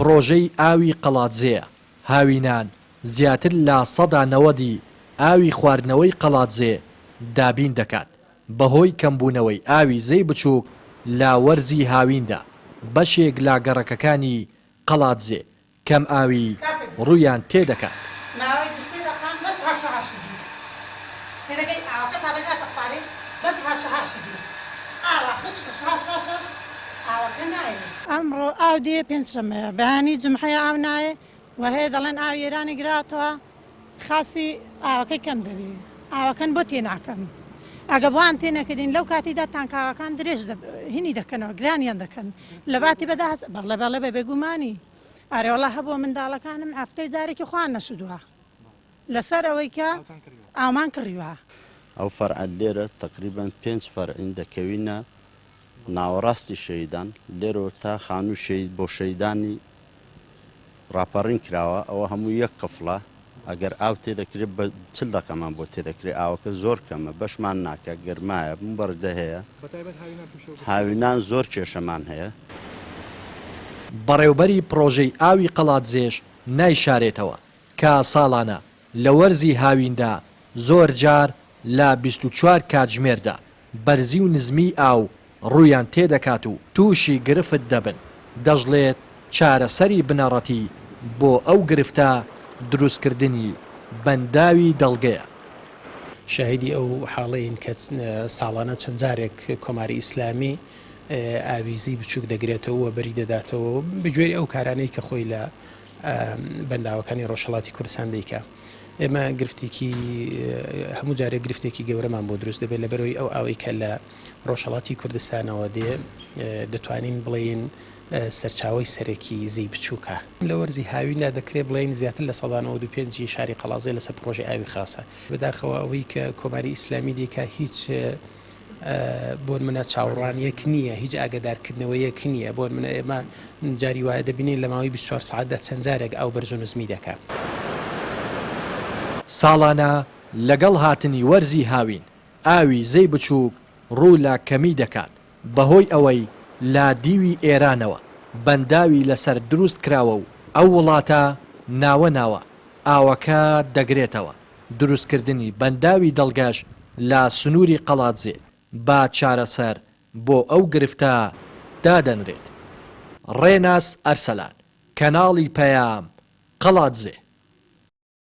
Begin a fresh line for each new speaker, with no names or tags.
پرۆژەی ئاوی قەڵاتزێە. هاوینان زیاتر لە 90% ئاوی خواردنەوەی قەڵاتزێ دابین دەکات بەهۆی کەمبوونەوەی ئاوی زەی بچووک لە وەرزی هاویندا. بەشێک لە گەڕەکەکانی قەڵاتزێ کەم ئاوی ڕوویان تێدەکات.
ئەمڕۆ ئاو دێ پێنجشەمەیە بەهانی جمعەیە ئاو نایە و هەیە دەڵێن ئاو ئێرانی گراتەوە خاسی ئاوەکەی کەم دەبێت ئاوەکەن بۆ تێناکەن ئەگە بۆیان تێنەکردین لەو کاتیدا تانکاوەکان درێژ هینی دەکەنەوە گرانیان دەکەن لە باتی بەداهز بەڵێ بەڵێ بە بێگومانی ئارێوەڵا هەبووە منداڵەکانم هەفتەی جارێکی خوان نەشدووە لەسەر ئەوەی کە ئامان کڕیوە.
ئەو فەرعە لێرە تقریبان 5 فەرعین دەکەوینە ناوەڕاستی شەیدان لێرەوە تا خانوو شەید بۆ شەیدانی ڕاپەڕین کراوە ئەوە هەموو یەک قفڵە ئەگەر ئاو تێدەکرێت بە 40 دقەمان بۆ تێدەکرێت ئاوەکە زۆر کەمە بەشمان ناکە گەرمایە بەردە هەیە هاوینان زۆر کێشەمان هەیە.
بەڕێوبەری پرۆژەی ئاوی قەڵاتزێش نایشارێتەوە کە ساڵانە لە وەرزی هاویندا زۆر جار لە 24 کاتژمێردا بەرزی و نزمی ئاو ڕوویان تێدەکات و تووشی گرفت دەبن. دەژڵێت چارەسەری بنەڕەتی بۆ ئەو گرفتە دروستکردنی بەنداوی دڵگەیە.
شاهدی ئەو حاڵەیەن کە ساڵانە چەند جارێک کۆماری ئیسلامی ئاویزی بچووک دەگرێتەوە و بەری دەداتەوە بەگوێری ئەو کارانەی کە خۆی لە بەنداوەکانی ڕۆژهەڵاتی کوردستان دەیکا. ئێمە گرفتێکی هەموو جارێک گرفتێکی گەورەمان بۆ دروست دەبێت لەبەرەوەی ئەو ئاوی کە لە ڕۆژهەڵاتی کوردستانەوە دێ دەتوانین بڵێن سەرچاوی سەرەکی زەی بچووکە. لە وەرزی هاویندا دەکرێت بڵێن زیاتر لە 95 شاری قەڵازێ لەسەر پرۆژەی ئاوی خاسە. بەداخەوە ئەوەی کە کۆماری ئیسلامی دیکە هیچ بۆن منە چاوەڕوانیەک نییە هیچ ئاگدارکردنەوەیەک نییە بۆن منە ئێمە جاری وایە دەبینین لە ماوەی 24 ساعتدا چەند جارێک ئاو بەرز و نزمی دەکات.
ساڵانە لەگەڵ هاتنی وەرزی هاوین ئاوی زەی بچووک ڕوو لە کەمی دەکات بەهۆی ئەوەی لا دیوی ئێرانەوە بەنداوی لەسەر دروست کراوە و ئەو وڵاتە ناوە ئاوەکە دەگرێتەوە. دروستکردنی بەنداوی دڵگەش لە سنووری قەڵاتزێ با چارەسەر بۆ ئەو گرفتە دادەنرێت. ڕێناس ئەرسەلان، کەناڵی پەیام، قەڵاتزێ.